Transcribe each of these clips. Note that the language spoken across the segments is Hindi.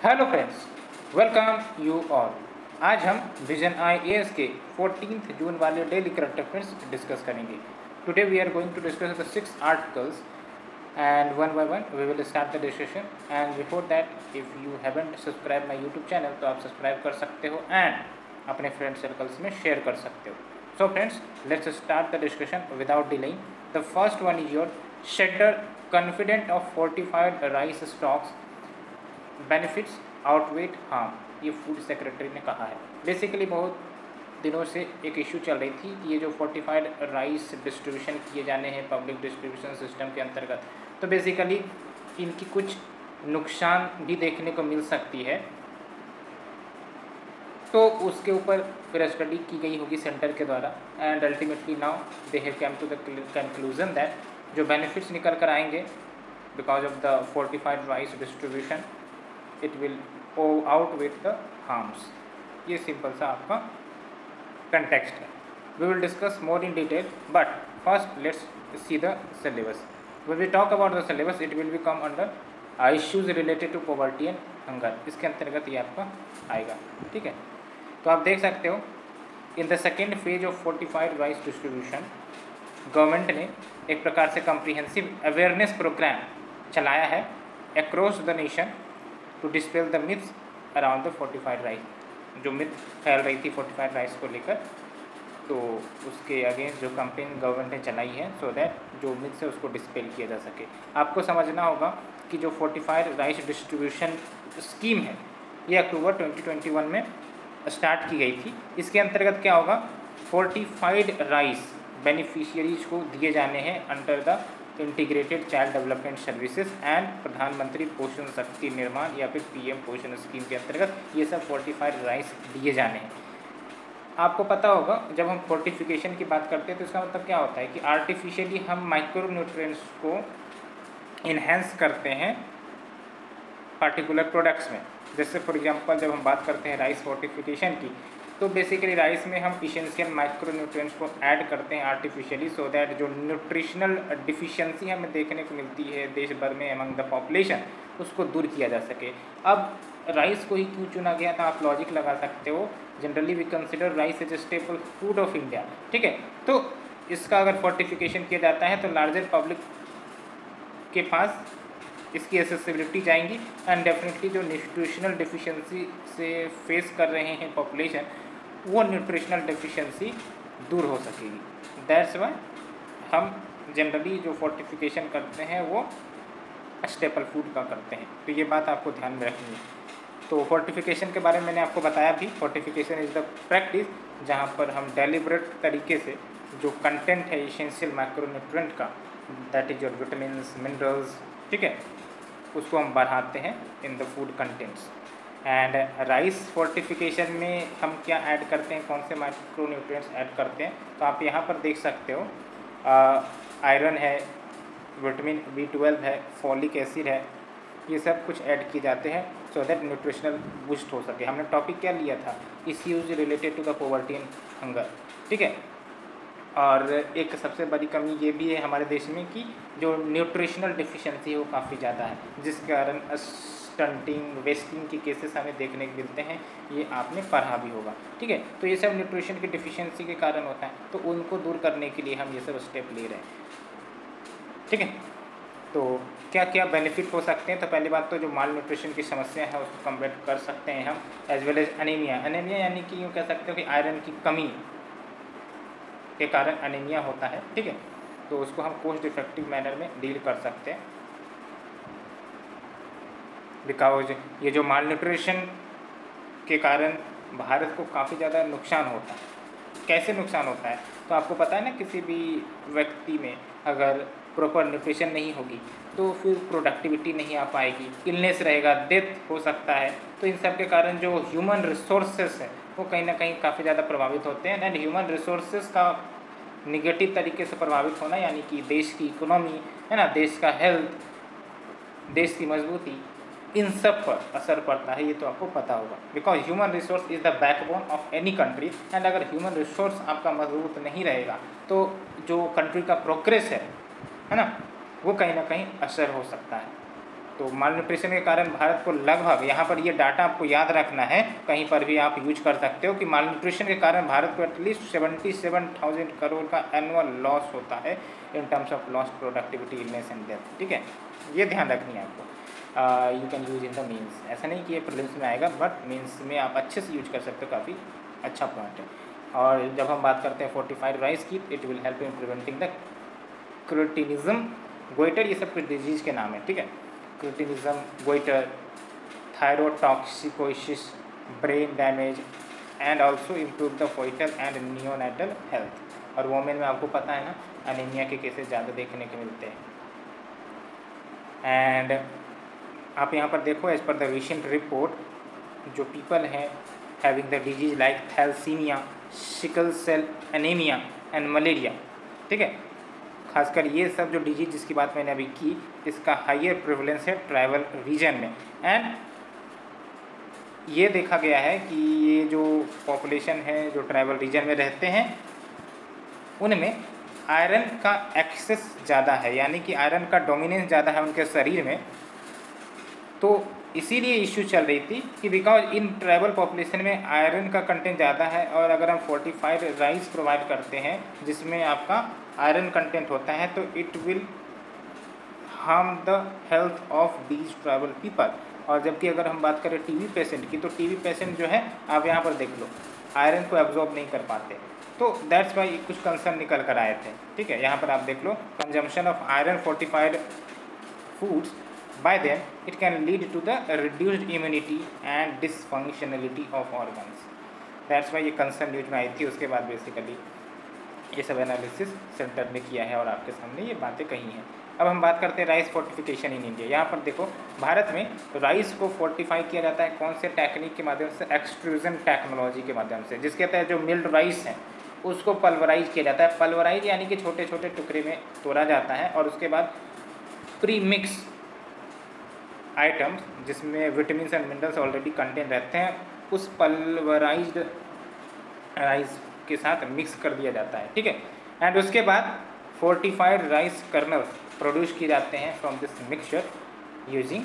Hello friends, welcome you all. आज हम विजन IAS के 14 जून वाले डेली करंट अफेयर्स डिस्कस करेंगे। Today we are going to discuss the 6 articles and one by one we will start the discussion. And before that, if you haven't subscribed my YouTube channel तो आप सब्सक्राइब कर सकते हो and अपने फ्रेंड सर्कल्स में शेयर कर सकते हो। So friends, let's start the discussion without delaying. The first one is your Shedder confident of fortified rice stocks benefits outweigh harm, ये फूड सेक्रेटरी ने कहा है। बेसिकली बहुत दिनों से एक इशू चल रही थी कि ये जो फोर्टिफाइड राइस डिस्ट्रीब्यूशन किए जाने हैं पब्लिक डिस्ट्रीब्यूशन सिस्टम के अंतर्गत, तो बेसिकली इनकी कुछ नुकसान भी देखने को मिल सकती है। तो उसके ऊपर फिर स्टडी की गई होगी सेंटर के द्वारा and ultimately now they have come to the conclusion that जो बेनिफिट्स निकल कर आएंगे because of the fortified rice distribution it will outweigh the harms. ये सिंपल सा आपका कंटेक्स्ट है। We will discuss more in detail but first let's see the syllabus. When we talk about the syllabus it will be come under issues related to poverty and hunger, इसके अंतर्गत ये आपका आएगा। ठीक है, तो आप देख सकते हो in the second phase of fortified rice distribution government ने एक प्रकार से कम्प्रीहेंसिव अवेयरनेस प्रोग्राम चलाया है across the nation to dispel the myths around the fortified rice. जो मिथ फैल रही थी फोर्टिफाइड राइस को लेकर, तो उसके अगेंस्ट जो कैंपेन गवर्नमेंट ने चलाई है सो दैट जो मिथ्स है उसको डिस्पेल किया जा सके। आपको समझना होगा कि जो फोर्टिफाइड राइस डिस्ट्रीब्यूशन स्कीम है ये अक्टूबर 2021 में स्टार्ट की गई थी। इसके अंतर्गत क्या होगा, फोर्टिफाइड राइस बेनिफिशियरीज को दिए जाने हैं under the integrated child development services and प्रधानमंत्री पोषण शक्ति निर्माण या फिर PM पोषण स्कीम के अंतर्गत ये सब फोर्टिफाइड राइस दिए जाने हैं। आपको पता होगा जब हम फोर्टिफिकेशन की बात करते हैं तो इसका मतलब क्या होता है कि आर्टिफिशियली हम माइक्रो न्यूट्रिएंट्स को इन्हेंस करते हैं पार्टिकुलर प्रोडक्ट्स में। जैसे फॉर एग्जांपल जब हम बात करते हैं राइस फोर्टिफिकेशन की, तो बेसिकली राइस में हम इसेंशियल माइक्रो न्यूट्रिएंट्स को ऐड करते हैं आर्टिफिशियली सो दैट जो न्यूट्रिशनल डिफिशियंसी हमें देखने को मिलती है देश भर में अमंग द पॉपुलेशन उसको दूर किया जा सके। अब राइस को ही क्यों चुना गया था आप लॉजिक लगा सकते हो। Generally we consider rice as a staple food of India. ठीक है, तो इसका अगर फोर्टिफिकेशन किया जाता है तो लार्जर पब्लिक के पास इसकी एसेसिबिलिटी जाएंगी एंड डेफिनेटली जो न्यूट्रिशनल डिफिशियंसी से फेस कर रहे हैं पॉपुलेशन वो न्यूट्रिशनल डिफिशियंसी दूर हो सकेगी। दैट्स वाई हम जनरली जो फोर्टिफिकेशन करते हैं वो स्टेपल फूड का करते हैं, तो ये बात आपको ध्यान में रखनी है। तो फोर्टिफिकेशन के बारे में मैंने आपको बताया भी, फोर्टिफिकेशन इज़ द प्रैक्टिस जहाँ पर हम डेलिब्रेट तरीके से जो कंटेंट है एसेंशियल माइक्रोन्यूट्रिएंट का that is your vitamins minerals, ठीक है, उसको हम बढ़ाते हैं in the food contents. And rice fortification में हम क्या ऐड करते हैं, कौन से माइक्रो न्यूट्रिएंट्स ऐड करते हैं, तो आप यहाँ पर देख सकते हो आयरन है, विटामिन B12 है, फॉलिक एसिड है, ये सब कुछ ऐड किए जाते हैं सो दैट न्यूट्रिशनल बूस्ट हो सके। हमने टॉपिक क्या लिया था, issues related to the poverty and hunger. ठीक है, और एक सबसे बड़ी कमी ये भी है हमारे देश में कि जो न्यूट्रिशनल डिफिशियंसी है वो काफ़ी ज़्यादा है, जिसके कारण स्टंटिंग वेस्टिंग के केसेस हमें देखने को मिलते हैं। ये आपने पढ़ा भी होगा। ठीक है, तो ये सब न्यूट्रिशन की डिफिशियंसी के कारण होता है, तो उनको दूर करने के लिए हम ये सब स्टेप ले रहे हैं। ठीक है, तो क्या क्या बेनिफिट हो सकते हैं, तो पहली बात तो जो माल न्यूट्रिशन की समस्या है उसको कम्बैट कर सकते हैं हम, as well as anaemia. Anaemia यानी कि यूँ कह सकते हो कि आयरन की कमी के कारण अनीमिया होता है। ठीक है, तो उसको हम कोस्ट इफेक्टिव मैनर में डील कर सकते हैं बिकॉज ये जो माल न्यूट्रिशन के कारण भारत को काफ़ी ज़्यादा नुकसान होता है। कैसे नुकसान होता है, तो आपको पता है ना, किसी भी व्यक्ति में अगर प्रॉपर न्यूट्रिशन नहीं होगी तो फिर प्रोडक्टिविटी नहीं आ पाएगी, इलनेस रहेगा, डेथ हो सकता है। तो इन सब के कारण जो ह्यूमन रिसोर्सेस है वो कहीं ना कहीं काफ़ी ज़्यादा प्रभावित होते हैं। एंड ह्यूमन रिसोर्सेज का निगेटिव तरीके से प्रभावित होना यानी कि देश की इकोनॉमी है ना, देश का हेल्थ, देश की मजबूती, इन सब पर असर पड़ता है। ये तो आपको पता होगा because human resource is the backbone of any country and अगर ह्यूमन रिसोर्स आपका मजबूत नहीं रहेगा तो जो कंट्री का प्रोग्रेस है ना, वो कहीं ना कहीं असर हो सकता है। तो माल न्यूट्रिशन के कारण भारत को लगभग, यहाँ पर ये डाटा आपको याद रखना है, कहीं पर भी आप यूज कर सकते हो कि माल न्यूट्रिशन के कारण भारत को एटलीस्ट 77,000 करोड़ का एनुअल लॉस होता है in terms of lost productivity, illness and death. ठीक है, ये ध्यान रखनी है आपको। You can use in the means, ऐसा नहीं कि ये प्रीलिम्स में आएगा, बट मीन्स में आप अच्छे से यूज कर सकते हो, काफ़ी अच्छा पॉइंट है। और जब हम बात करते हैं फोर्टिफाइड राइस की, it will help in preventing the cretinism, goitre, ये सब कुछ डिजीज़ के नाम है। ठीक है, cretinism, goitre, thyrotoxicosis, brain damage and also improve the foetal and neonatal health. और वोमेन में आपको पता है ना, अनीमिया के केसेस ज़्यादा देखने को मिलते हैं। एंड आप यहाँ पर देखो, as per the recent report, जो पीपल हैं having the disease like thalassemia, sickle cell anaemia and malaria, ठीक है, खासकर ये सब जो डिजीज जिसकी बात मैंने अभी की, इसका हाइयर प्रेवलेंस है ट्राइबल रीजन में। एंड ये देखा गया है कि ये जो पॉपुलेशन है जो ट्राइबल रीजन में रहते हैं, उनमें आयरन का एक्सेस ज़्यादा है, यानी कि आयरन का डोमिनेंस ज़्यादा है उनके शरीर में। तो इसीलिए इश्यू चल रही थी कि बिकॉज इन ट्राइबल पॉपुलेशन में आयरन का कंटेंट ज़्यादा है, और अगर हम फोर्टिफाइड राइस प्रोवाइड करते हैं जिसमें आपका आयरन कंटेंट होता है, तो it will harm the health of these tribal people. और जबकि अगर हम बात करें टीबी पेशेंट की, तो टीबी पेशेंट जो है, आप यहाँ पर देख लो, आयरन को एब्जॉर्ब नहीं कर पाते, तो दैट्स वाई कुछ कंसर्न निकल कर आए थे। ठीक है, यहाँ पर आप देख लो, consumption of iron fortified foods by them it can lead to the reduced immunity and dysfunctionality of organs. That's why ये कंसर्न न्यूज में आई थी। उसके बाद बेसिकली ये सब एनालिसिस सेंटर ने किया है और आपके सामने ये बातें कही हैं। अब हम बात करते हैं राइस फोर्टिफिकेशन इन इंडिया। यहाँ पर देखो, भारत में राइस को फोर्टिफाई किया जाता है कौन से टेक्निक के माध्यम से? एक्सट्रूजन टेक्नोलॉजी के माध्यम से, जिसके तहत जो मिल्ड राइस है उसको पल्वराइज किया जाता है। पल्वराइज यानी कि छोटे छोटे टुकड़े में तोड़ा जाता है, और उसके बाद प्री मिक्स आइटम्स जिसमें vitamin and minerals already contain रहते हैं, उस पल्वराइज्ड राइस के साथ मिक्स कर दिया जाता है। ठीक है, एंड उसके बाद फोर्टिफाइड राइस कर्नल्स प्रोड्यूस किए जाते हैं from this mixture using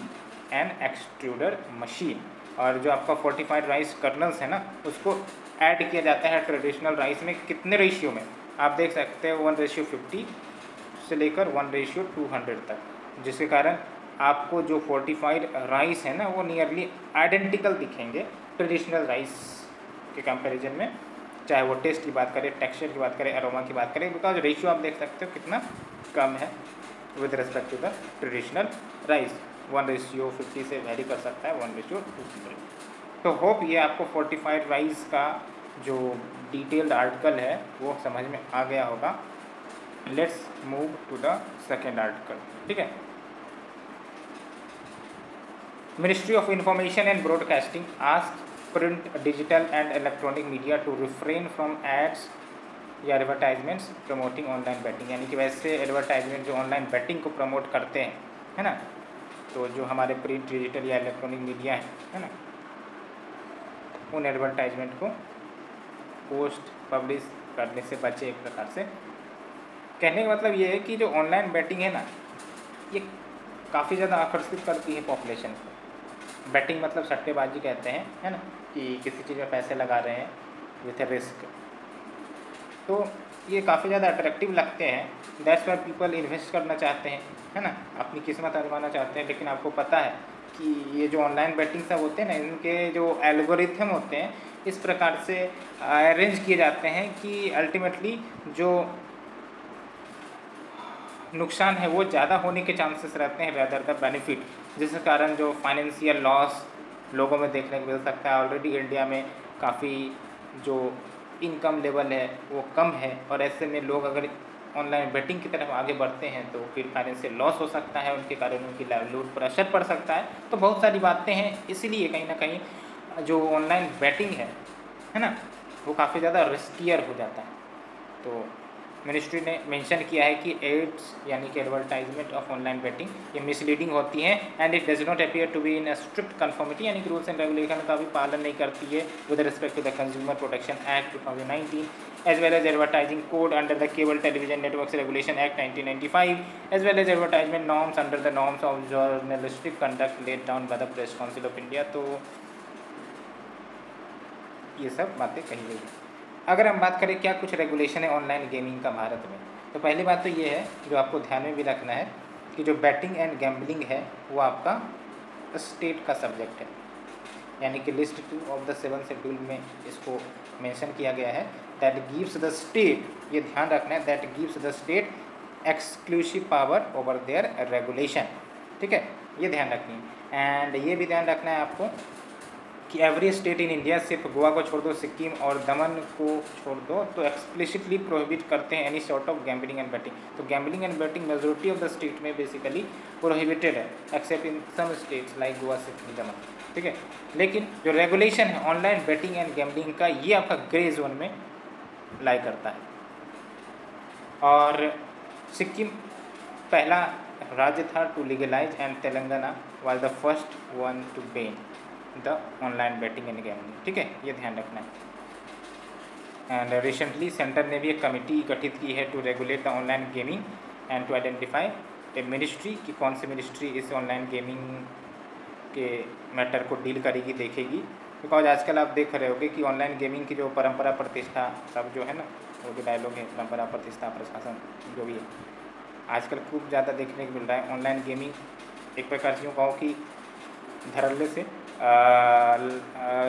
an extruder machine. और जो आपका फोर्टिफाइड राइस कर्नल्स है ना, उसको ऐड किया जाता है ट्रेडिशनल राइस में। कितने रेशियो में? आप देख सकते हैं 1:50 से लेकर 1:200 तक, जिसके कारण आपको जो फोर्टिफाइड राइस है ना, वो नियरली आइडेंटिकल दिखेंगे ट्रेडिशनल राइस के कंपैरिजन में, चाहे वो टेस्ट की बात करें, टेक्सचर की बात करें, अरोमा की बात करें, बिकॉज रेशियो आप देख सकते हो कितना कम है with respect to the traditional rice. 1:50 से वेरी कर सकता है 1:200। तो होप ये आपको फोर्टिफाइड राइस का जो डिटेल्ड आर्टिकल है वो समझ में आ गया होगा। Let's move to the second article. ठीक है, Ministry of Information and Broadcasting asked print, digital and electronic media to refrain from ads या एडवर्टाइजमेंट्स प्रमोटिंग ऑनलाइन बैटिंग। यानी कि वैसे एडवर्टाइजमेंट जो ऑनलाइन बैटिंग को प्रमोट करते हैं, है ना, तो जो हमारे प्रिंट, डिजिटल या इलेक्ट्रॉनिक मीडिया है ना, उन एडवर्टाइजमेंट को पोस्ट पब्लिश करने से बचे। एक प्रकार से कहने का मतलब ये है कि जो ऑनलाइन बैटिंग है ना, ये काफ़ी ज़्यादा आकर्षित करती है पॉपुलेशन को। बैटिंग मतलब सट्टेबाजी कहते हैं, है ना, कि किसी चीज़ में पैसे लगा रहे हैं विथ ए रिस्क, तो ये काफ़ी ज़्यादा अट्रैक्टिव लगते हैं। दैट्स वाई पीपल इन्वेस्ट करना चाहते हैं, है ना, अपनी किस्मत आजमाना चाहते हैं। लेकिन आपको पता है कि ये जो ऑनलाइन बैटिंग सब होते हैं ना, इनके जो एल्गोरिथम होते हैं इस प्रकार से अरेंज किए जाते हैं कि अल्टीमेटली जो नुकसान है वो ज़्यादा होने के चांसेस रहते हैं रेदर द बेनिफिट, जिसके कारण जो फाइनेंशियल लॉस लोगों में देखने को मिल सकता है। ऑलरेडी इंडिया में काफ़ी जो इनकम लेवल है वो कम है, और ऐसे में लोग अगर ऑनलाइन बेटिंग की तरफ आगे बढ़ते हैं तो फिर फाइनेंशियल लॉस हो सकता है, उनके कारण उनकी लाइवलीहुड पर असर पड़ सकता है। तो बहुत सारी बातें हैं, इसीलिए कहीं ना कहीं जो ऑनलाइन बेटिंग है ना, वो काफ़ी ज़्यादा रिस्कियर हो जाता है। तो मिनिस्ट्री ने मेंशन किया है कि एड्स यानी कि एडवर्टाइजमेंट ऑफ ऑनलाइन बेटिंग ये मिसलीडिंग होती हैं and it does not appear to be in a strict conformity, यानी कि रूल्स एंड रेगुलेशन का भी पालन नहीं करती है with respect to the consumer protection act 2019 as well as advertising code under the Cable Television Networks Regulation Act 1995 as well as advertisement norms under the norms of journalistic conduct laid down by the Press Council of India। तो ये सब बातें कही गई हैं। अगर हम बात करें क्या कुछ रेगुलेशन है ऑनलाइन गेमिंग का भारत में, तो पहली बात तो ये है जो आपको ध्यान में भी रखना है कि जो बैटिंग एंड गैम्बलिंग है वो आपका स्टेट का सब्जेक्ट है, यानी कि लिस्ट 2 ऑफ द 7 शेड्यूल में इसको मेंशन किया गया है दैट गिव्स द स्टेट, ये ध्यान रखना है, that gives the state exclusive power over their regulation. ठीक है, ये ध्यान रखनी है। एंड ये भी ध्यान रखना है आपको कि एवरी स्टेट इन इंडिया, सिर्फ गोवा को छोड़ दो, सिक्किम और दमन को छोड़ दो, तो एक्सप्लिसिटली प्रोहिबिट करते हैं any sort of gambling and betting. तो gambling and betting majority of the state में बेसिकली प्रोहिबिटेड है except in some states like Goa, Sikkim, Daman. ठीक है, लेकिन जो रेगुलेशन है ऑनलाइन बैटिंग एंड गैम्बलिंग का, ये आपका ग्रे जोन में लाई करता है। और सिक्किम पहला राज्य था to legalise and Telangana was the first one to ban the online betting and gambling. ठीक है, ये ध्यान रखना है। एंड रिसेंटली सेंटर ने भी एक कमेटी गठित की है to regulate the online gaming and to identify a ministry कि कौन सी मिनिस्ट्री इस ऑनलाइन गेमिंग के मैटर को डील करेगी, देखेगी। बिकॉज आजकल आप देख रहे होगे कि ऑनलाइन गेमिंग की जो परंपरा प्रतिष्ठा सब जो है ना, वो जो डायलॉग है परंपरा प्रतिष्ठा प्रशासन जो भी है, आजकल खूब ज़्यादा देखने को मिल रहा है। ऑनलाइन गेमिंग एक प्रकार से यूँ कहो कि धड़ल्ले से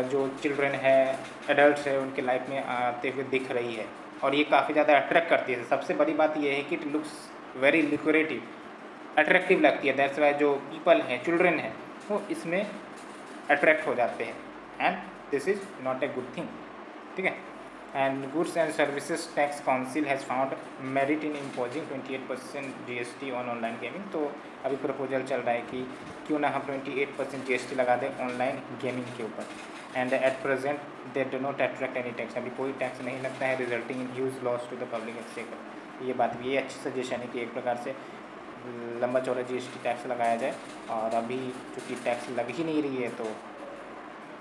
जो चिल्ड्रन है, एडल्ट्स है, उनके लाइफ में आते हुए दिख रही है और ये काफ़ी ज़्यादा अट्रैक्ट करती है। सबसे बड़ी बात ये है कि इट लुक्स वेरी लिक्रेटिव, अट्रैक्टिव लगती है। दैट्स वाई जो पीपल हैं, चिल्ड्रन हैं, वो इसमें अट्रैक्ट हो जाते हैं and this is not a good thing. ठीक है, and goods and services tax council has found merit in imposing 28% GST on online gaming. तो अभी प्रपोजल चल रहा है कि क्यों ना हम 28% GST लगा दें ऑनलाइन गेमिंग के ऊपर। And at present they do not attract any tax, अभी कोई टैक्स नहीं लगता है, resulting in huge loss to the public exchequer. ये बात भी, ये अच्छी सजेशन है कि एक प्रकार से लंबा चौड़ा GST टैक्स लगाया जाए। और अभी चूँकि टैक्स लग ही नहीं रही है तो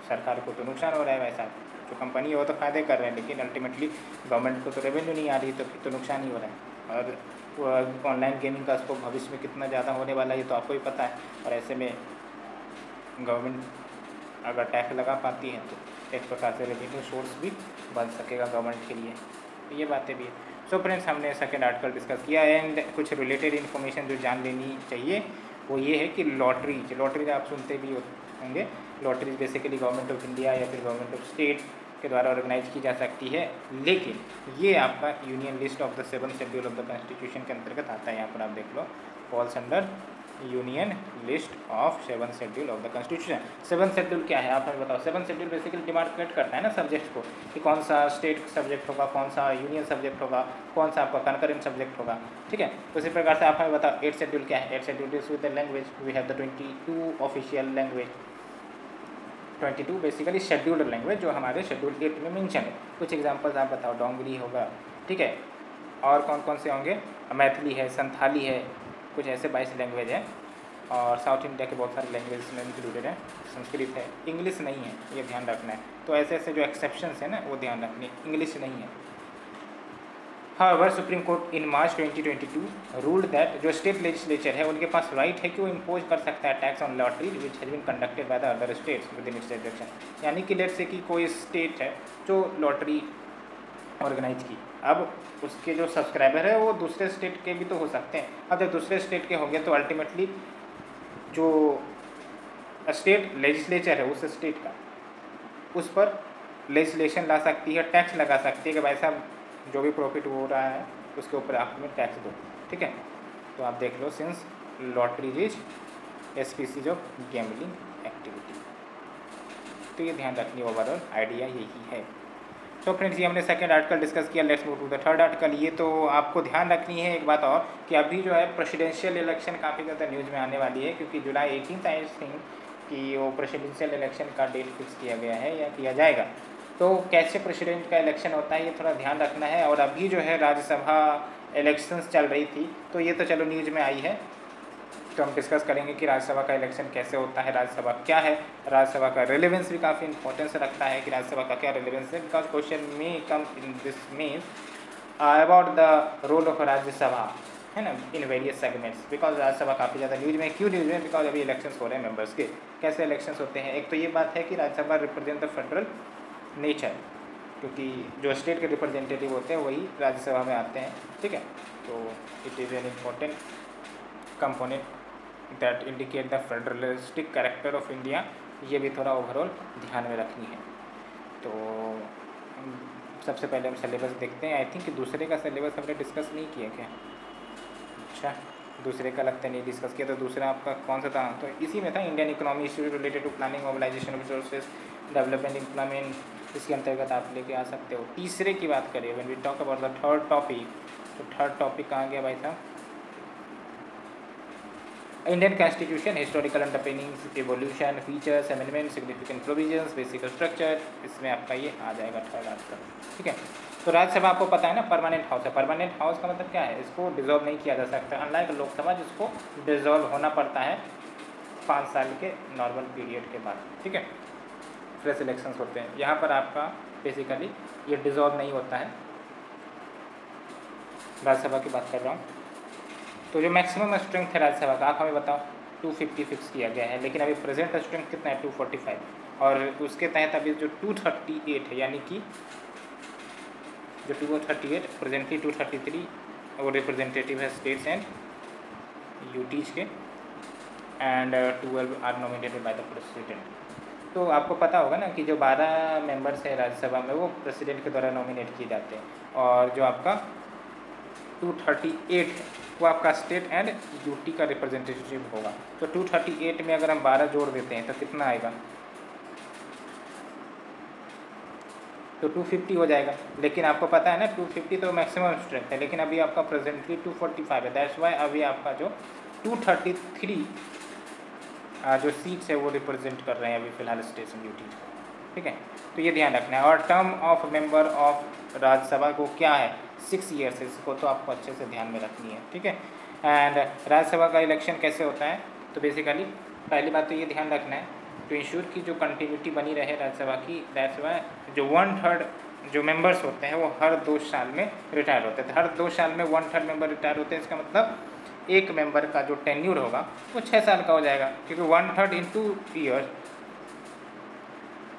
सरकार को तो नुकसान हो रहा है, वैसा जो कंपनी है वो तो फ़ायदे कर रहे हैं, लेकिन अल्टीमेटली गवर्नमेंट को तो रेवेन्यू नहीं आ रही, तो फिर तो नुकसान ही हो रहा है। और ऑनलाइन गेमिंग का स्कोप भविष्य में कितना ज़्यादा होने वाला है ये तो आपको ही पता है। और ऐसे में गवर्नमेंट अगर टैक्स लगा पाती है तो एक प्रकार से रेवेन्यू सोर्स भी बन सकेगा गवर्नमेंट के लिए। तो ये बातें भी है। सो फ्रेंड्स, हमने सेकेंड आर्टिकल डिस्कस किया एंड कुछ रिलेटेड इन्फॉर्मेशन जो जान लेनी चाहिए वो ये है कि लॉटरीज आप सुनते भी होंगे। Lotteries basically government of India या फिर गवर्नमेंट ऑफ स्टेट के द्वारा ऑर्गेनाइज की जा सकती है, लेकिन ये आपका union list of the 7 schedule of the constitution के अंतर्गत आता है। यहाँ पर आप देख लो, falls under union list of 7 schedule of the constitution. 7 schedule क्या है आप हमें बताओ। 7 शेड्यूल बेसिकली डिमार्केट करता है ना सब्जेक्ट को कि कौन सा स्टेट सब्जेक्ट होगा, कौन सा यूनियन सब्जेक्ट होगा, कौन सा आपका कंकरेंट सब्जेक्ट होगा। ठीक है, उसी प्रकार से आप हमें बताओ 8 शेड्यूल क्या है। 8 schedule is with the language, we have the 22 official language, 22 basically scheduled language जो हमारे शेड्यूल 8 में मेंशन है। कुछ एग्जांपल्स आप बताओ। डोंगरी होगा, ठीक है, और कौन कौन से होंगे, मैथिली है, संथाली है, कुछ ऐसे 22 लैंग्वेज हैं। और साउथ इंडिया के बहुत सारे लैंग्वेज में इंक्लूडेड है। संस्कृत है, इंग्लिश नहीं है, ये ध्यान रखना है। तो ऐसे ऐसे जो एक्सेप्शंस हैं ना वो ध्यान रखनी है, इंग्लिश नहीं है। However, supreme court in March 2022 ruled that जो स्टेट लेजिस्लेचर है उनके पास राइट है कि वो इम्पोज कर सकता है tax on lottery which has been conducted by the other states within its jurisdiction. यानी कि लेट से कि कोई स्टेट है जो लॉटरी ऑर्गेनाइज की, अब उसके जो सब्सक्राइबर है वो दूसरे स्टेट के भी तो हो सकते हैं। अब जब दूसरे स्टेट के होंगे तो अल्टीमेटली जो स्टेट लेजिस्लेचर है उस स्टेट का उस पर लेजिस्लेशन ला सकती है, टैक्स लगा सकती है कि भाई साहब जो भी प्रॉफिट हो रहा है उसके ऊपर आप हमें टैक्स दो। ठीक है, तो आप देख लो, since lottery is species of gambling activity. तो ये ध्यान रखनी, ओवरऑल आइडिया यही है। तो फ्रेंड्स, ये हमने सेकंड आर्टिकल डिस्कस किया। Let's move to the third article. ये तो आपको ध्यान रखनी है एक बात और कि अभी जो है प्रेसिडेंशियल इलेक्शन काफ़ी ज़्यादा न्यूज़ में आने वाली है, क्योंकि जुलाई 18 आई थिंक कि वो प्रेसिडेंशियल इलेक्शन का डेट फिक्स किया गया है या किया जाएगा। तो कैसे प्रेसिडेंट का इलेक्शन होता है ये थोड़ा ध्यान रखना है। और अभी जो है राज्यसभा इलेक्शंस चल रही थी, तो ये तो चलो न्यूज़ में आई है, तो हम डिस्कस करेंगे कि राज्यसभा का इलेक्शन कैसे होता है, राज्यसभा क्या है, राज्यसभा का रिलेवेंस भी काफ़ी इंपॉर्टेंस रखता है कि राज्यसभा का क्या रिलेवेंस है, बिकॉज क्वेश्चन में come in this mains about the role of Rajya Sabha, है ना, in various segments. Because Rajya Sabha काफ़ी ज़्यादा न्यूज में, क्यों न्यूज में, बिकॉज अभी इलेक्शंस हो रहे हैं मेंबर्स के। कैसे इलेक्शंस होते हैं, एक तो ये बात है कि Rajya Sabha represent the federal nature, क्योंकि जो स्टेट के रिप्रेजेंटेटिव होते हैं वही राज्यसभा में आते हैं, ठीक है। तो it is an important component that indicate the federalistic character of India, ये भी थोड़ा ओवरऑल ध्यान में रखनी है। तो सबसे पहले हम सिलेबस देखते हैं। आई थिंक दूसरे का सिलेबस हमने डिस्कस नहीं किया क्या? अच्छा, दूसरे का लगता है नहीं डिस्कस किया। तो दूसरा आपका कौन सा था? तो इसी में था, Indian economy issues related to planning, mobilisation of resources, development, employment, इसके अंतर्गत आप लेके आ सकते हो। तीसरे की बात करें, when we talk about the third topic, तो थर्ड टॉपिक कहाँ गया भाई साहब? Indian constitution, historical underpinnings, evolution, features, amendment, significant provisions, basic structure, इसमें आपका ये आ जाएगा थर्ड आर्टिकल, ठीक है। तो राज्यसभा आपको पता है ना, परमानेंट हाउस है। परमानेंट हाउस का मतलब क्या है? इसको डिसॉल्व नहीं किया जा सकता, अनलाइक लोकसभा जिसको डिसॉल्व होना पड़ता है 5 साल के नॉर्मल पीरियड के बाद, ठीक है, फ्रेश इलेक्शंस होते हैं। यहाँ पर आपका बेसिकली ये डिसॉल्व नहीं होता है, राज्यसभा की बात कर रहा हूँ। तो जो मैक्सिमम स्ट्रेंथ है राज्यसभा का, आप हमें बताओ, 250 फिक्स किया गया है, लेकिन अभी प्रेजेंट स्ट्रेंथ कितना है? 245, और उसके तहत अभी जो 238 है, यानी कि जो 238 प्रेजेंटली 233 वो रिप्रेजेंटेटिव है स्टेट्स एंड यूटीज के, and 12 are nominated by the president. तो आपको पता होगा ना कि जो 12 मेंबर्स हैं राज्यसभा में वो प्रेसिडेंट के द्वारा नॉमिनेट किए जाते हैं, और जो आपका 238 है वो आपका स्टेट एंड यूटी का रिप्रेजेंटेटिव होगा। तो 238 में अगर हम 12 जोड़ देते हैं तो कितना आएगा? तो 250 हो जाएगा। लेकिन आपको पता है ना 250 तो मैक्सिमम स्ट्रेंथ है, लेकिन अभी आपका प्रेजेंटली 245 है, दैट्स वाई अभी आपका जो 233 जो सीट्स है वो रिप्रेजेंट कर रहे हैं अभी फिलहाल स्टेट एंड यूटी, ठीक है। तो ये ध्यान रखना है। और term of member of Rajya Sabha को क्या है? 6 ईयर्स है, इसको तो आपको अच्छे से ध्यान में रखनी है, ठीक है। एंड राज्यसभा का इलेक्शन कैसे होता है? तो बेसिकली पहली बात तो ये ध्यान रखना है टू इंश्योर की जो कंटिन्यूटी बनी रहे राज्यसभा की, दैट्स वाई जो 1/3 जो मेंबर्स होते हैं वो हर 2 साल में रिटायर होते हैं। हर 2 साल में 1/3 मेंबर रिटायर होते हैं, इसका मतलब एक मेंबर का जो टेन्यूर होगा वो 6 साल का हो जाएगा, क्योंकि 1/3 इन 2 ईयर्स,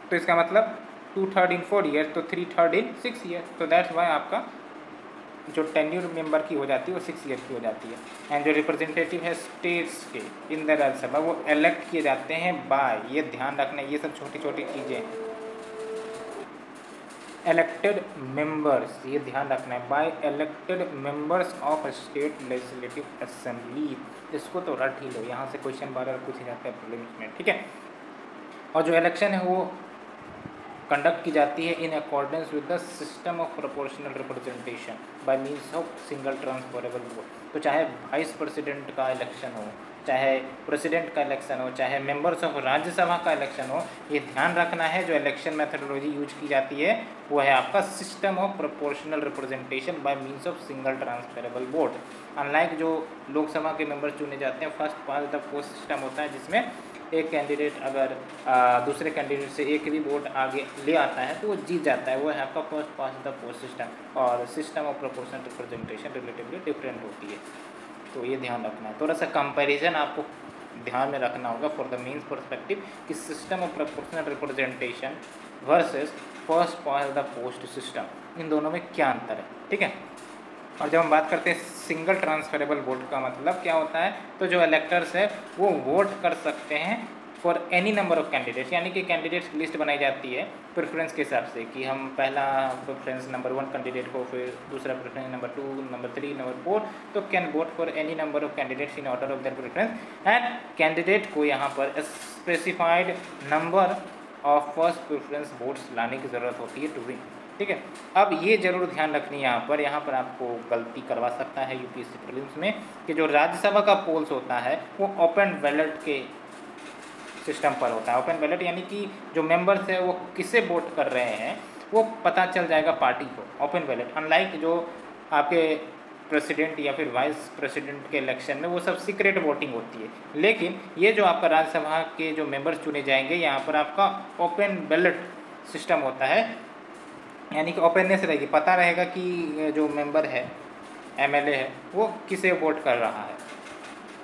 तो इसका मतलब 2/3 इन 4 ईयर्स, तो 3/3 इन 6 ईयर्स। तो दैट्स वाई आपका जो टेन्यूर मेंबर की हो जाती है वो 6 ईयर की हो जाती है। एंड जो रिप्रेजेंटेटिव है स्टेट्स के इन द राज्यसभा वो इलेक्ट किए जाते हैं बाय, ये ध्यान रखना है, ये सब छोटी छोटी चीज़ें, इलेक्टेड मेंबर्स, ये ध्यान रखना है, by elected members of state legislative assembly. इसको तो रट ही लो, यहाँ से क्वेश्चन बार पूछे जाते हैं प्रीलिम्स में, ठीक है। और जो इलेक्शन है वो कंडक्ट की जाती है in accordance with the system of proportional representation bye means of single transferable vote. तो चाहे वाइस प्रेसिडेंट का इलेक्शन हो, चाहे प्रेसिडेंट का इलेक्शन हो, चाहे मेंबर्स ऑफ राज्यसभा का इलेक्शन हो, ये ध्यान रखना है जो इलेक्शन मेथडोलॉजी यूज की जाती है वो है आपका system of proportional representation bye means of single transferable vote. Unlike जो लोकसभा के मेंबर चुने जाते हैं first past the post system होता है, जिसमें एक कैंडिडेट अगर दूसरे कैंडिडेट से एक भी वोट आगे ले आता है तो वो जीत जाता है, वो है आपका first past the post system. और system of proportional representation relatively different होती है, तो ये ध्यान रखना है। थोड़ा सा कंपैरिजन आपको ध्यान में रखना होगा फॉर द मीन्स पर्सपेक्टिव कि system of proportional representation versus first past the post system, इन दोनों में क्या अंतर है, ठीक है। और जब हम बात करते हैं सिंगल ट्रांसफरेबल वोट का मतलब क्या होता है, तो जो इलेक्टर्स है वो वोट कर सकते हैं for any number of candidates, यानी कि कैंडिडेट्स की लिस्ट बनाई जाती है प्रेफरेंस के हिसाब से कि हम पहला प्रेफरेंस नंबर 1 कैंडिडेट को, फिर दूसरा प्रेफरेंस नंबर 2, नंबर 3, नंबर 4, तो can vote for any number of candidates in order of their preference, and candidate को यहाँ पर specified number of first preference votes लाने की ज़रूरत होती है टू विन, ठीक है। अब ये जरूर ध्यान रखनी है यहाँ पर आपको गलती करवा सकता है यूपीएससी प्रीलिम्स में कि जो राज्यसभा का पोल्स होता है वो ओपन बैलेट के सिस्टम पर होता है। ओपन बैलेट यानी कि जो मेंबर्स है वो किसे वोट कर रहे हैं वो पता चल जाएगा पार्टी को, ओपन बैलेट। अनलाइक जो आपके प्रेसिडेंट या फिर वाइस प्रेसिडेंट के इलेक्शन में वो सब सीक्रेट वोटिंग होती है, लेकिन ये जो आपका राज्यसभा के जो मेंबर्स चुने जाएंगे यहाँ पर आपका ओपन बैलेट सिस्टम होता है, यानी कि ओपननेस रहेगी, पता रहेगा कि जो मेंबर है एमएलए है वो किसे वोट कर रहा है।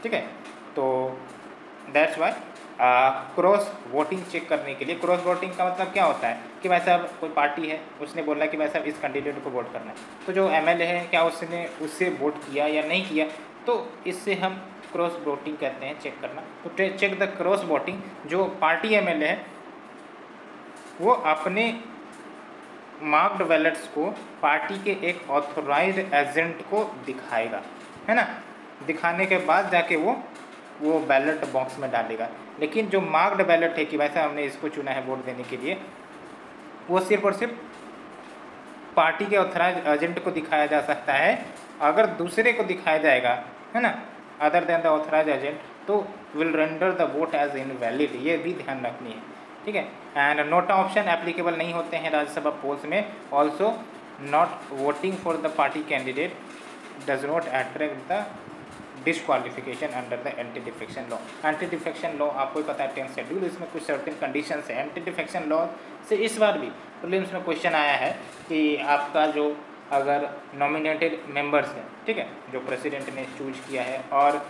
ठीक है, तो that's why cross voting check करने के लिए, क्रॉस वोटिंग का मतलब क्या होता है कि भाई साहब कोई पार्टी है उसने बोला कि भाई साहब इस कैंडिडेट को वोट करना है, तो जो एमएलए है क्या उसने उससे वोट किया या नहीं किया, तो इससे हम क्रॉस वोटिंग कहते हैं, चेक करना। तो चेक द क्रॉस वोटिंग, जो पार्टी एमएलए है वो अपने मार्क्ड बैलेट्स को पार्टी के एक ऑथोराइज्ड एजेंट को दिखाएगा, है ना, दिखाने के बाद जाके वो बैलेट बॉक्स में डालेगा। लेकिन जो मार्क्ड बैलेट है कि वैसे हमने इसको चुना है वोट देने के लिए, वो सिर्फ और सिर्फ पार्टी के ऑथराइज्ड एजेंट को दिखाया जा सकता है। अगर दूसरे को दिखाया जाएगा, है ना, other than the authorised agent, तो will render the vote as invalid, ये भी ध्यान रखनी है। ठीक है, एंड नोटा ऑप्शन एप्लीकेबल नहीं होते हैं राज्यसभा पोल्स में। Also not voting for the party candidate does not attract the disqualification under the anti defection law. Anti defection law आपको पता है 10th शेड्यूल, इसमें कुछ सर्टेन कंडीशंस है। एंटी डिफेक्शन लॉ से इस बार भी प्रीलिम्स में क्वेश्चन आया है कि आपका जो अगर नॉमिनेटेड मेंबर्स हैं, ठीक है, जो प्रेसिडेंट ने चूज किया है, और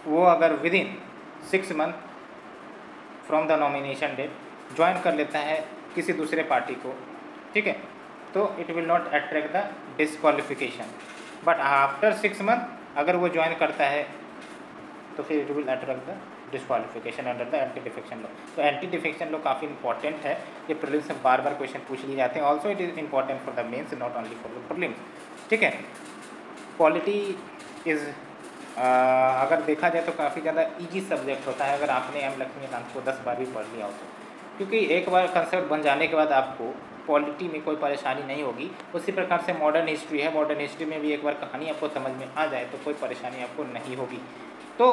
वो अगर within 6 month from the nomination date join कर लेता है किसी दूसरे पार्टी को, ठीक है, तो it will not attract the disqualification. But after 6 month अगर वो ज्वाइन करता है तो फिर it will attract the disqualification under the anti defection law. तो एंटी डिफेक्शन लॉ काफ़ी इंपॉर्टेंट है, ये प्रीलिम्स में बार बार क्वेश्चन पूछ लिए जाते हैं। Also it is important for the mains, not only for the prelims. ठीक है, पॉलिटी इज़ अगर देखा जाए तो काफ़ी ज़्यादा इजी सब्जेक्ट होता है अगर आपने एम लक्ष्मीकांत को 10 बार भी पढ़ लिया हो तो, क्योंकि एक बार कंसेप्ट बन जाने के बाद आपको पॉलिटी में कोई परेशानी नहीं होगी। उसी प्रकार से मॉडर्न हिस्ट्री है, मॉडर्न हिस्ट्री में भी एक बार कहानी आपको समझ में आ जाए तो कोई परेशानी आपको नहीं होगी। तो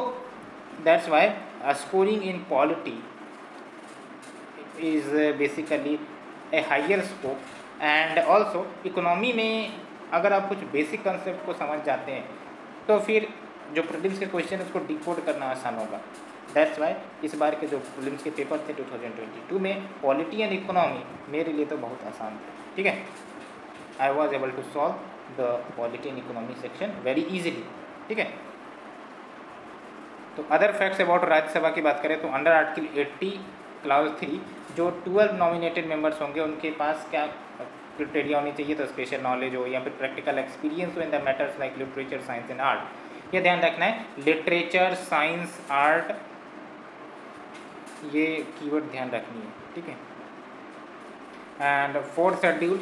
that's why scoring in polity is basically a higher scope. And also economy में अगर आप कुछ बेसिक कंसेप्ट को समझ जाते हैं तो फिर जो प्रीलिम्स के क्वेश्चन है उसको डिकोड करना आसान होगा। दैट्स वाई इस बार के जो प्रीलिम्स के पेपर थे 2022 में पॉलिटी एंड इकोनॉमी मेरे लिए तो बहुत आसान थे। ठीक है, I was able to solve the polity and economy section very easily. ठीक है, तो अदर फैक्ट्स अबाउट राज्यसभा की बात करें तो अंडर आर्टिकल 80 क्लाउज 3 जो 12 नॉमिनेटेड मेंबर्स होंगे उनके पास क्या क्राइटेरिया होनी चाहिए, तो स्पेशल नॉलेज हो या फिर प्रैक्टिकल एक्सपीरियंस हो in the matters like literature, science and art. ये ध्यान रखना है, लिटरेचर, साइंस, आर्ट, ये कीवर्ड ध्यान रखनी है। ठीक है, एंड 4th शेड्यूल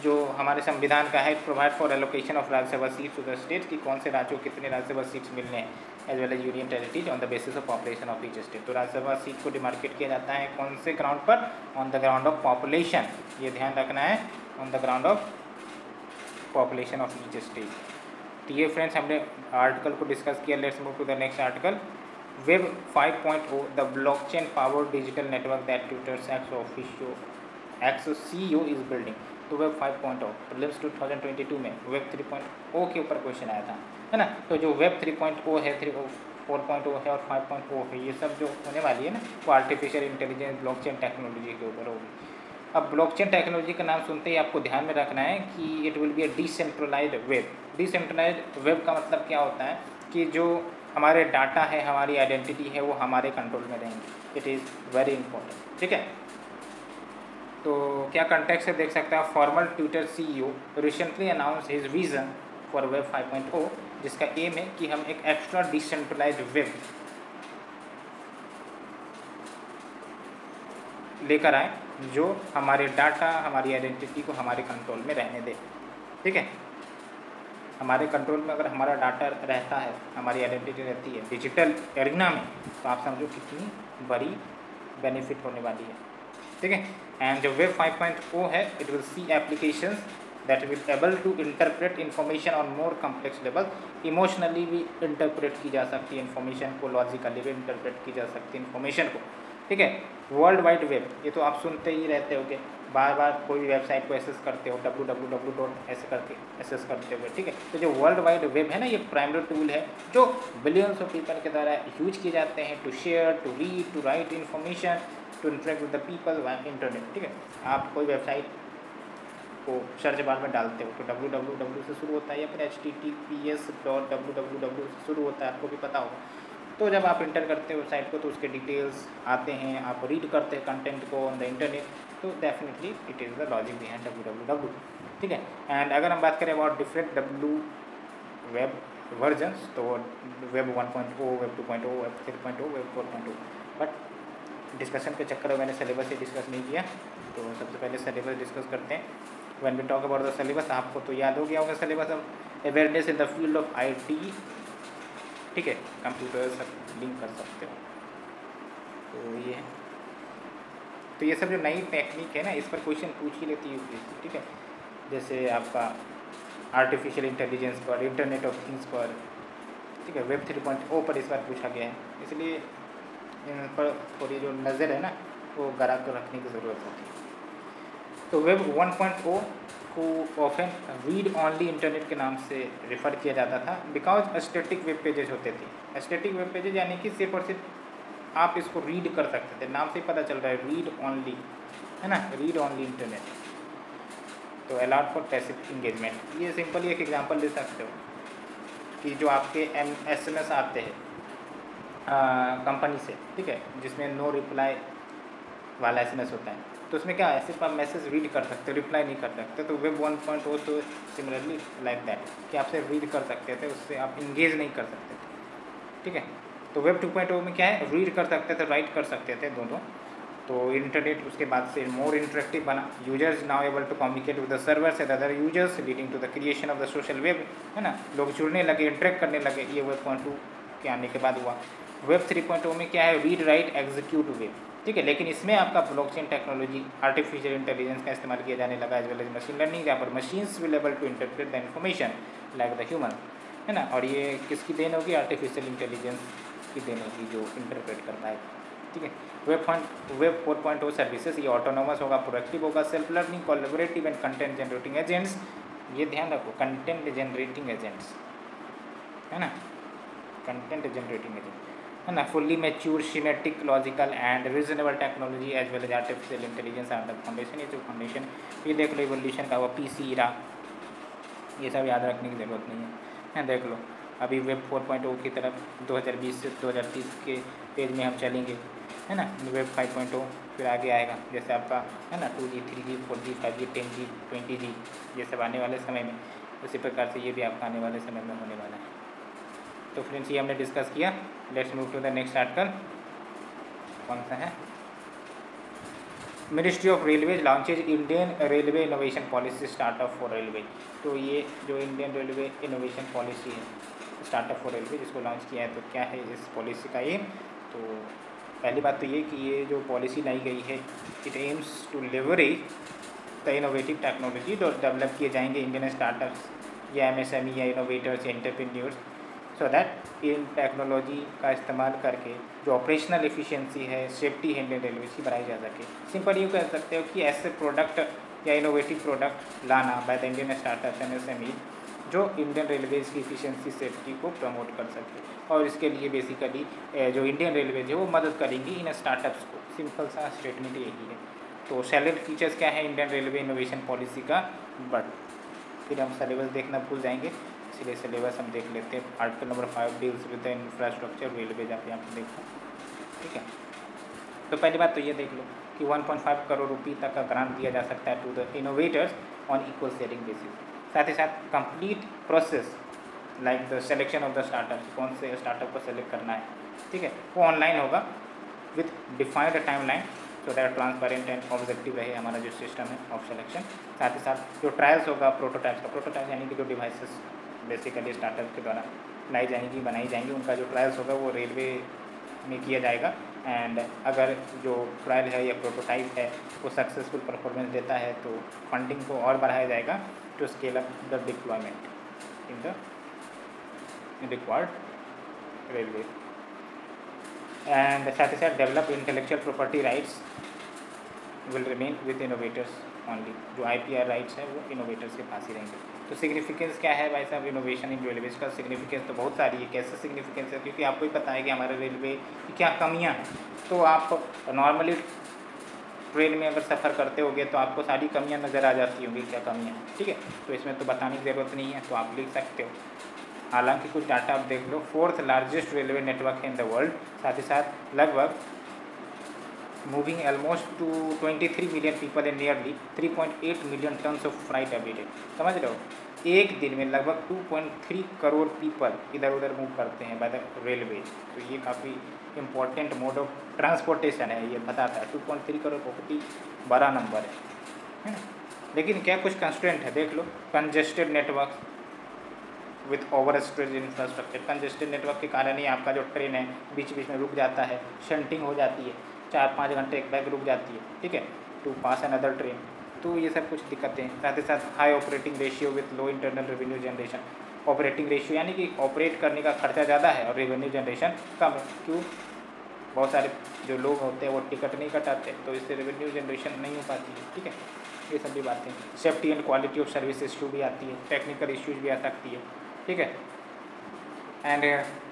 जो हमारे संविधान का है, provide for allocation of Rajya Sabha seats to the state, कि कौन से राज्यों को कितने राज्यसभा सीट्स मिलने हैं, as well as union territories on the basis of population of each state. तो राज्यसभा सीट को डिमार्केट किया जाता है कौन से ग्राउंड पर, on the ground of population, ये ध्यान रखना है, on the ground of population of each state. तो ये फ्रेंड्स हमने आर्टिकल को डिस्कस किया। Let's move to the next article, web 5.0 the blockchain powered digital network that Twitter's ex CEO is building. तो वेब 5.0 प्रीलिम्स 2022 में वेब 3.0 के ऊपर क्वेश्चन आया था, है ना। तो जो वेब 3.0 है, 4.0 है और 5.0 है, ये सब जो होने वाली है ना वो आर्टिफिशियल इंटेलिजेंस ब्लॉकचेन टेक्नोलॉजी के ऊपर होगी। अब ब्लॉकचेन टेक्नोलॉजी का नाम सुनते ही आपको ध्यान में रखना है कि it will be a decentralised web. Decentralised web का मतलब क्या होता है कि जो हमारे डाटा है, हमारी आइडेंटिटी है, वो हमारे कंट्रोल में रहेंगी। It is very important. ठीक है, तो क्या कंटेक्स्ट है देख सकते हैं। Formal Twitter CEO recently announce his vision for web 5.0, जिसका एम है कि हम एक एक्स्ट्रा डिसेंट्रलाइज्ड वेब लेकर आए जो हमारे डाटा, हमारी आइडेंटिटी को हमारे कंट्रोल में रहने दे। ठीक है, हमारे कंट्रोल में अगर हमारा डाटा रहता है, हमारी आइडेंटिटी रहती है डिजिटल एरिना में, तो आप समझो कितनी बड़ी बेनिफिट होने वाली है। ठीक है, एंड जो वेब 5.0 है, it will see applications that will able to interpret information on more complex level. Emotionally भी इंटरप्रेट की जा सकती है इन्फॉर्मेशन को, लॉजिकली भी इंटरप्रेट की जा सकती है इन्फॉर्मेशन को, ठीक है। वर्ल्ड वाइड वेब, ये तो आप सुनते ही रहते होगे, बार बार कोई भी वेबसाइट को एक्सेस करते हो www. ऐसे करके एक्सेस करते हुए, ठीक है। तो जो वर्ल्ड वाइड वेब है ना, ये प्राइमरी टूल है जो बिलियंस ऑफ पीपल के द्वारा यूज किए जाते हैं to share, to read, to write information, to interact with the people via internet, ठीक है। आप कोई वेबसाइट को सर्च बार में डालते हो तो www से शुरू होता है या फिर https.www से शुरू होता है, आपको भी पता होगा। तो जब आप इंटर करते हो वेबसाइट को तो उसके डिटेल्स आते हैं, आप रीड करते हैं कंटेंट को ऑन द इंटरनेट, तो definitely it is the logic behind www, ठीक है। एंड अगर हम बात करें अबाउट डिफरेंट वेब वर्जन्स, तो web 1.0, web 2.0, web 3.0, web 4.0, but discussion के चक्कर में मैंने सिलेबस ही डिस्कस नहीं किया, तो सबसे पहले सिलेबस डिस्कस करते हैं। When we talk about the syllabus, आपको तो याद हो गया होगा सिलेबस। अब awareness in the field of IT, ठीक है, कंप्यूटर सब लिंक कर सकते हो, तो ये है। तो ये सब जो नई टेक्निक है ना, इस पर क्वेश्चन पूछ ही लेती है यूपीएससी, ठीक है। जैसे आपका आर्टिफिशियल इंटेलिजेंस पर, इंटरनेट ऑफ थिंग्स पर, ठीक है, वेब 3.0 पर इस बार पूछा गया है, इसलिए इन पर थोड़ी जो नज़र है ना वो गरा कर रखने की ज़रूरत होती है। तो वेब 1.0 को ऑफन रीड ऑनली इंटरनेट के नाम से रेफ़र किया जाता था, बिकॉज स्टैटिक वेब पेजेज होते थे। स्टैटिक वेब पेजेज यानी कि सिर्फ और सिर्फ आप इसको रीड कर सकते थे, नाम से ही पता चल रहा है रीड ऑनली, है ना, रीड ऑनली इंटरनेट। तो अलाउड फॉर पैसिव इंगेजमेंट, ये सिंपली एक एग्जांपल ले सकते हो कि जो आपके SMS आते हैं कंपनी से, ठीक है, जिसमें नो रिप्लाई वाला SMS होता है, तो उसमें क्या है, सिर्फ आप मैसेज रीड कर सकते हो, रिप्लाई नहीं कर सकते। तो वेब 1.0 तो सिमिलरली लाइक दैट कि आप सिर्फ रीड कर सकते थे, उससे आप इंगेज नहीं कर सकते थे, ठीक है। तो वेब 2.0 में क्या है, रीड कर सकते थे, राइट कर सकते थे, दोनों। तो इंटरनेट उसके बाद से मोर इंटरेक्टिव बना, users now able to communicate with the servers and other users leading to the creation of the social web, है ना, लोग जुड़ने लगे, इंटरेक्ट करने लगे, ये वेब 1.2 के आने के बाद हुआ। वेब 3.0 में क्या है, रीड राइट एग्जीक्यूट वेब, ठीक है, लेकिन इसमें आपका ब्लॉकचेन टेक्नोलॉजी, आर्टिफिशियल इंटेलिजेंस का इस्तेमाल किया जाने लगा, as well as machine learning, जहाँ पर machines will able to interpret the information like the human, है ना। और ये किसकी देन होगी, आर्टिफिशियल इंटेलिजेंस की देन होगी जो इंटरप्रेट कर पाएगा, ठीक है। वेब 4.0 सर्विसेज, ये ऑटोनोमस होगा, प्रोडक्टिव होगा, self learning, collaborative and content generating agents, ये ध्यान रखो, कंटेंट जनरेटिंग एजेंट्स, है ना, कंटेंट जनरेटिंग एजेंट, है ना, fully mature symmetric logical and reasonable technology as well as artificial intelligence are the foundation. ये जो फाउंडेशन, ये देख लो इवोल्यूशन का, वो PC इरा, ये सब याद रखने की ज़रूरत नहीं है, देख लो। अभी वेब 4.0 की तरफ 2020 से 2030 के पेज में हम चलेंगे, है ना। वेब 5.0 फिर आगे आएगा, जैसे आपका है ना 2G 3G 4G 5G 10G 20G, ये सब आने वाले समय में, उसी प्रकार से ये भी आपका आने वाले समय में होने वाला है। तो फ्रेंड्स, ये हमने डिस्कस किया। Let's move to the next article. कौन सा है, ministry of railways launches Indian railway innovation policy startup for railway. तो ये जो इंडियन रेलवे इनोवेशन पॉलिसी है, स्टार्टअप फॉर रेलवे, जिसको लॉन्च किया है, तो क्या है इस पॉलिसी का एम। तो पहली बात तो ये कि ये जो पॉलिसी लाई गई है, it aims to leverage the innovative technology जो डेवलप किए जाएंगे इंडियन स्टार्टअप्स या MSME या इनोवेटर्स या एंटरप्रेन्योर्स, सो दैट इन टेक्नोलॉजी का इस्तेमाल करके जो ऑपरेशनल एफिशिएंसी है, सेफ्टी है इंडियन रेलवे की बनाई जा सके। सिंपल ये कह सकते हो कि ऐसे प्रोडक्ट या इनोवेटिव प्रोडक्ट लाना by the Indian startups MSME जो इंडियन रेलवेज की एफिशिएंसी सेफ्टी को प्रमोट कर सके, और इसके लिए बेसिकली जो इंडियन रेलवेज है वो मदद करेंगी इन स्टार्टअप्स को। सिंपल सा स्टेटमेंट यही है। तो सैलेंट फीचर्स क्या है इंडियन रेलवे इनोवेशन पॉलिसी का, बट फिर हम सिलेबस देखना भूल जाएंगे, इसलिए सिलेबस हम देख लेते हैं। Article number 5 deals with the infrastructure railways, आप यहाँ पर देखो, ठीक है। तो पहली बात तो ये देख लो कि 1.5 करोड़ रुपये तक का ग्रांट दिया जा सकता है to the innovators on equal sharing basis. साथ ही साथ complete process like the selection of the startup, कौन से स्टार्टअप को सेलेक्ट करना है, ठीक है, वो ऑनलाइन होगा with defined timeline, so that transparent and objective रहे हमारा जो सिस्टम है ऑफ सिलेक्शन। साथ ही साथ जो ट्रायल्स होगा प्रोटोटाइप्स का, प्रोटोटाइप यानी कि जो डिवाइसेस बेसिकली स्टार्टअप के द्वारा लाई जाएंगी, बनाई जाएंगी, उनका जो ट्रायल्स होगा वो रेलवे में किया जाएगा। एंड अगर जो ट्रायल है या प्रोटोटाइप है वो सक्सेसफुल परफॉर्मेंस देता है तो फंडिंग को और बढ़ाया जाएगा to scale up the deployment in the required railway. And साथ ही साथ develop intellectual property rights will remain with innovators only. जो IPR राइट्स हैं वो इनोवेटर्स के पास ही रहेंगे। तो सिग्निफिकेंस क्या है भाई साहब इनोवेशन इन रेलवेज का? सिग्निफिकेंस तो बहुत सारी है। कैसे सिग्निफिकेंस है? क्योंकि आपको ही पता है कि हमारे रेलवे की क्या कमियाँ हैं। तो आप नॉर्मली ट्रेन में अगर सफ़र करते होगे तो आपको सारी कमियाँ नज़र आ जाती होंगी, क्या कमियाँ हैं, ठीक है। तो इसमें तो बताने की ज़रूरत नहीं है, तो आप लिख सकते हो। हालांकि कुछ डाटा आप देख लो, 4th लार्जेस्ट रेलवे नेटवर्क है इन द वर्ल्ड। साथ ही साथ लगभग moving almost to 23 million people and nearly 3.8 million tons of freight every day. समझ रहे हो, एक दिन में लगभग 2.3 करोड़ पीपल इधर उधर मूव करते हैं बाय द रेलवे। तो ये काफ़ी इम्पोर्टेंट मोड ऑफ ट्रांसपोर्टेशन है, ये बताता है। 2.3 करोड़ बहुत ही बड़ा नंबर है ना। लेकिन क्या कुछ कंस्ट्रेंट है, देख लो। Congested network with over stretch infrastructure. Congested network के कारण ही आपका जो ट्रेन है बीच बीच में रुक जाता है, शंटिंग हो जाती है, 4-5 घंटे एक बैग रुक जाती है, ठीक है, टू पास अनदर ट्रेन। तो ये सब कुछ दिक्कतें हैं। साथ ही साथ high operating ratio with low internal revenue generation. Operating ratio यानी कि ऑपरेट करने का खर्चा ज़्यादा है और रेवेन्यू जनरेशन कम है। क्यों? बहुत सारे जो लोग होते हैं वो टिकट नहीं कटाते, तो इससे रेवेन्यू जनरेशन नहीं हो पाती है, ठीक है। ये सब भी बातें। Safety and quality of service issue भी आती है, टेक्निकल इश्यूज भी आ सकती है, ठीक है। एंड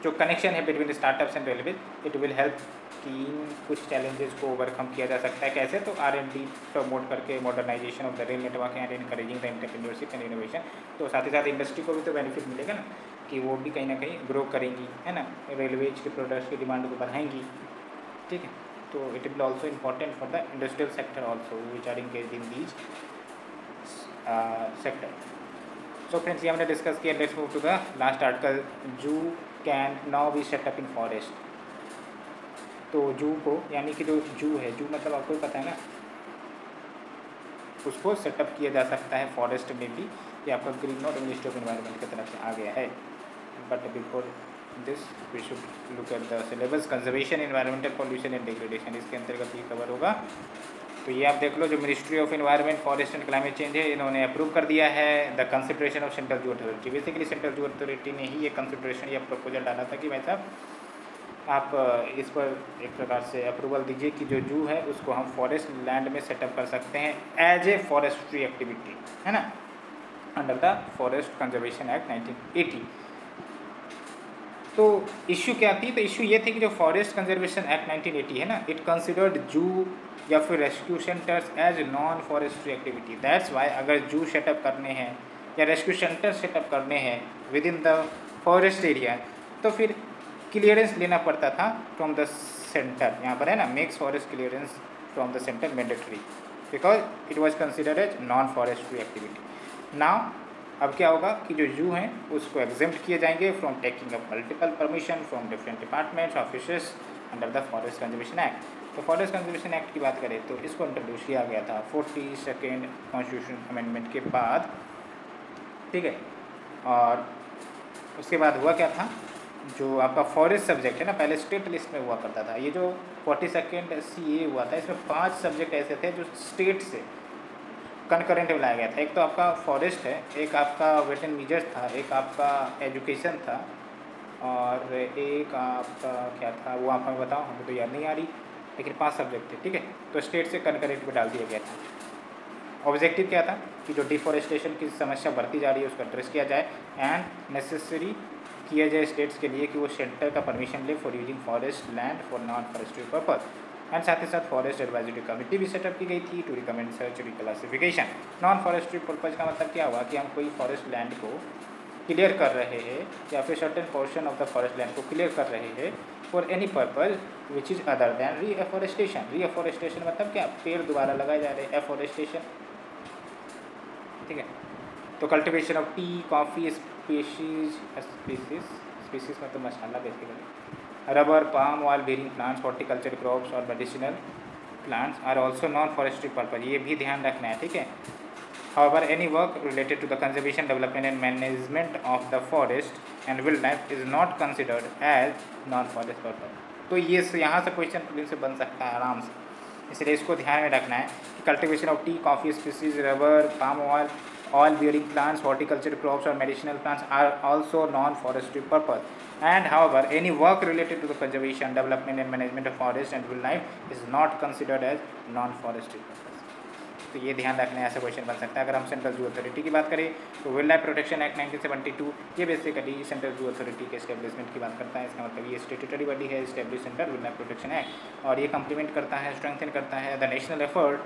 जो कनेक्शन है between startups and railway, it will help कि इन कुछ चैलेंजेस को ओवरकम किया जा सकता है। कैसे? तो R&D प्रमोट करके modernisation of the rail network and encouraging the entrepreneurship and innovation. तो साथ ही साथ इंडस्ट्री को भी तो बेनिफिट मिलेगा ना, कि वो भी कहीं ना कहीं ग्रो करेंगी, है ना, रेलवेज के प्रोडक्ट्स की डिमांड को बढ़ाएंगी, ठीक है। तो it will also important for the industrial sector also which are engaged in these sector. So friends, ये हमने डिस्कस किया। Let's move to the last article. Zoo can now be set up in forest. तो जू को, यानी कि जो जू है, जू मतलब आपको पता है ना, उसको सेटअप किया जा सकता है फॉरेस्ट में भी। ये आपका green note ministry of environment की तरफ से आ गया है। But before this we should look at the syllabus. Conservation, environmental pollution and degradation, इसके अंतर्गत ये कवर होगा। तो ये आप देख लो, जो ministry of environment, forest and climate change है, इन्होंने अप्रूव कर दिया है the consideration of central zoo authority. Basically central zoo authority ने ही ये कंसिडरेशन या प्रपोजल डाला था कि भाई साहब आप इस पर एक प्रकार से अप्रूवल दीजिए कि जो जू है उसको हम फॉरेस्ट लैंड में सेटअप कर सकते हैं एज ए फॉरेस्ट्री एक्टिविटी, है ना, under the forest conservation act 1980। तो इश्यू क्या थी? तो इश्यू ये थी कि जो फॉरेस्ट कंजर्वेशन एक्ट 1980 है ना, इट कंसिडर्ड जू या फिर rescue centres as non forestry activity. That's why अगर जू सेटअप करने हैं या रेस्क्यू सेंटर सेटअप करने हैं with in the forest area, तो फिर क्लियरेंस लेना पड़ता था फ्रॉम द सेंटर। यहाँ पर है ना, makes forest clearance from the centre mandatory because it was considered as non forestry activity. Now अब क्या होगा कि जो जू हैं उसको एग्जेम्प्ट किए जाएंगे from taking up multiple permission from different departments offices under the forest conservation act. तो फॉरेस्ट कंजर्वेशन एक्ट की बात करें तो इसको इंट्रोड्यूस किया गया था 42nd कॉन्स्टिट्यूशन अमेंडमेंट के बाद, ठीक है। और उसके बाद हुआ क्या था, जो आपका फॉरेस्ट सब्जेक्ट है ना, पहले स्टेट लिस्ट में हुआ करता था। ये जो 42nd CA हुआ था, इसमें 5 सब्जेक्ट ऐसे थे जो स्टेट से कंकरेंट में लाया गया था। एक तो आपका फॉरेस्ट है, एक आपका वेट एंड मीजर्स था, एक आपका एजुकेशन था, और एक आपका क्या था वो आप हमें बताओ, हमें तो याद नहीं आ रही, लेकिन 5 सब्जेक्ट थे, ठीक है। तो स्टेट से कंकरेंट में डाल दिया गया था। ऑब्जेक्टिव क्या था कि जो डिफॉरेस्टेशन की समस्या बढ़ती जा रही है उसको एड्रेस किया जाए एंड नेसेसरी किया जाए स्टेट्स के लिए कि वो सेंटर का परमिशन ले for using forest land for non forestry purpose. And साथ ही साथ फॉरेस्ट एडवाइजरी कमेटी भी सेटअप की गई थी to recommend search reclassification. Non forestry purpose का मतलब क्या हुआ कि हम कोई फॉरेस्ट लैंड को क्लियर कर रहे हैं या फिर certain portion of the forest land को क्लियर कर रहे हैं for any purpose which is other than reafforestation. Reafforestation मतलब क्या? पेड़ दोबारा लगाए जा रहे हैं, एफॉरेस्टेशन, ठीक है। तो cultivation of tea, coffee species मतलब masala basically, rubber, palm oil bearing plants, horticulture crops और medicinal plants are also non forestry purpose. ये भी ध्यान रखना है, ठीक है। However, any work related to the conservation, development and management of the forest and wildlife is not considered as non-forest purpose. तो ये यहाँ से क्वेश्चन से बन सकता है आराम से। इसलिए इसको ध्यान में रखना है कि cultivation of tea, coffee species, rubber, palm oil bearing plants, horticulture crops or medicinal plants are also non-forestry purpose. And however, any work related to the conservation, development and management of forest and wildlife is not considered as non-forestry purpose. तो ये ध्यान रखना है, ऐसा क्वेश्चन बन सकता है। अगर हम सेंट्रल जू अथॉरिटी की बात करें तो वाइल्ड लाइफ प्रोटेक्शन एक्ट 1972 ये बेसिकली सेंट्रल जू अथॉरिटी के एस्टेब्लिशमेंट की बात करता है। इसका मतलब ये स्टेट्यूटरी बॉडी है, establish central wild life protection act, और ये कंप्लीमेंट करता है, स्ट्रेंथन करता है the national effort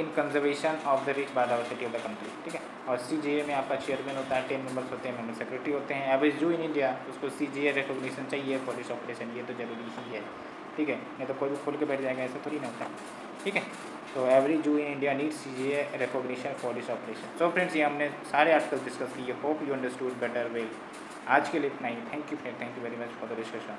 in conservation of the rich biodiversity of the country. ठीक है, और CGA में आपका चेयरमैन होता है, 10 मेंबर्स होते हैं, मेंबर सेक्रेटरी होते हैं। एवरेज जू इन इंडिया, उसको CGA रिकॉग्निशन चाहिए फॉर दिस ऑपरेशन, ये तो जरूरी ही है। ठीक है, नहीं तो कोई भी खोल के बैठ जाएगा, ऐसा थोड़ी ना होता। ठीक है, तो every zoo in India needs CGA recognition for this operation. So friends, ये हमने सारे आर्टिकल डिस्कस किए। Hope you understood better well. आज के लिए इतना ही। Thank you very much for the discussion.